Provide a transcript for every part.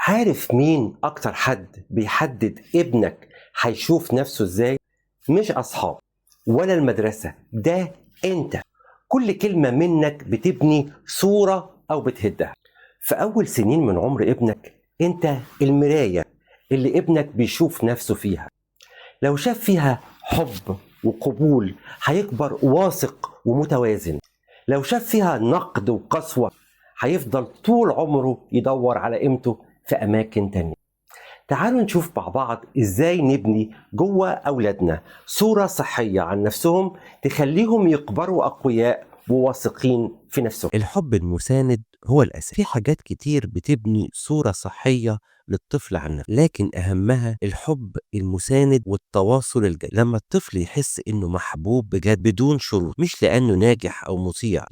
عارف مين أكتر حد بيحدد ابنك هيشوف نفسه إزاي؟ مش أصحاب ولا المدرسة، ده أنت. كل كلمة منك بتبني صورة أو بتهدها. في أول سنين من عمر ابنك أنت المراية اللي ابنك بيشوف نفسه فيها. لو شاف فيها حب وقبول هيكبر واثق ومتوازن. لو شاف فيها نقد وقسوة هيفضل طول عمره يدور على قيمته في أماكن تانية. تعالوا نشوف مع بعض إزاي نبني جوه أولادنا صورة صحية عن نفسهم تخليهم يكبروا أقوياء وواثقين في نفسهم. الحب المساند هو الأساس. في حاجات كتير بتبني صورة صحية للطفل عن نفسه، لكن أهمها الحب المساند والتواصل الجيد. لما الطفل يحس إنه محبوب بجد بدون شروط، مش لأنه ناجح أو مطيع،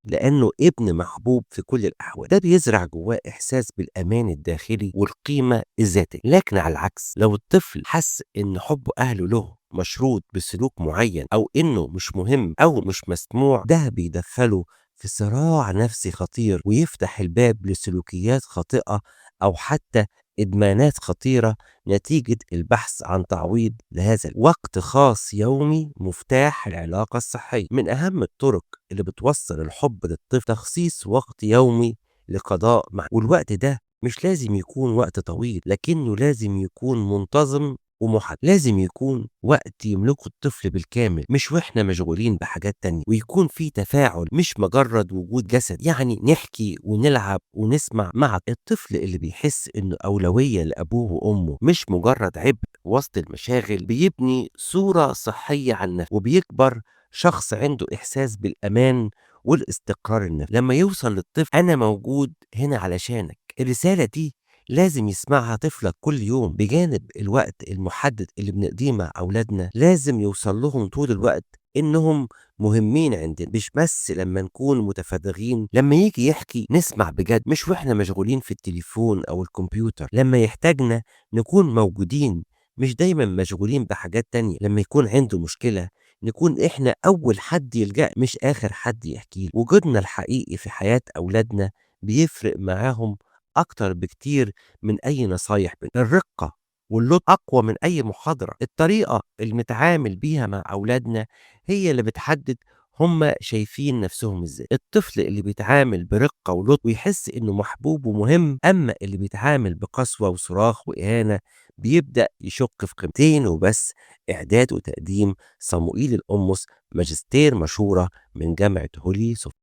لأنه ابن محبوب في كل الأحوال، ده بيزرع جواه إحساس بالأمان الداخلي والقيمة الذاتية. لكن على العكس، لو الطفل حس إن حب أهله له مشروط بسلوك معين، أو إنه مش مهم أو مش مسموع، ده بيدخله في صراع نفسي خطير، ويفتح الباب لسلوكيات خاطئة أو حتى إدمانات خطيرة نتيجة البحث عن تعويض لهذا. وقت خاص يومي مفتاح العلاقة الصحية. من أهم الطرق اللي بتوصل الحب للطفل تخصيص وقت يومي لقضاء معه، والوقت ده مش لازم يكون وقت طويل، لكنه لازم يكون منتظم ومحدد. لازم يكون وقت يملكه الطفل بالكامل، مش واحنا مشغولين بحاجات تانية، ويكون في تفاعل مش مجرد وجود جسد، يعني نحكي ونلعب ونسمع مع الطفل. اللي بيحس انه أولوية لأبوه وأمه مش مجرد عبء وسط المشاغل، بيبني صورة صحية عن نفسه، وبيكبر شخص عنده إحساس بالأمان والاستقرار النفسي. لما يوصل للطفل أنا موجود هنا علشانك، الرسالة دي لازم يسمعها طفلك كل يوم. بجانب الوقت المحدد اللي بنقضيه مع أولادنا، لازم يوصل لهم طول الوقت إنهم مهمين عندنا، مش بس لما نكون متفرغين. لما يجي يحكي نسمع بجد، مش واحنا مشغولين في التليفون أو الكمبيوتر. لما يحتاجنا نكون موجودين، مش دايما مشغولين بحاجات تانية. لما يكون عنده مشكلة نكون إحنا أول حد يلجأ، مش آخر حد يحكي. وجودنا الحقيقي في حياة أولادنا بيفرق معاهم أكتر بكتير من أي نصايح. الرقة واللطف أقوى من أي محاضرة. الطريقة اللي بنتعامل بيها مع أولادنا هي اللي بتحدد هم شايفين نفسهم إزاي. الطفل اللي بيتعامل برقة ولطف ويحس إنه محبوب ومهم، أما اللي بيتعامل بقسوة وصراخ وإهانة بيبدأ يشك في قيمتين وبس. إعداد وتقديم صموئيل القمص، ماجستير مشهورة من جامعة هولي.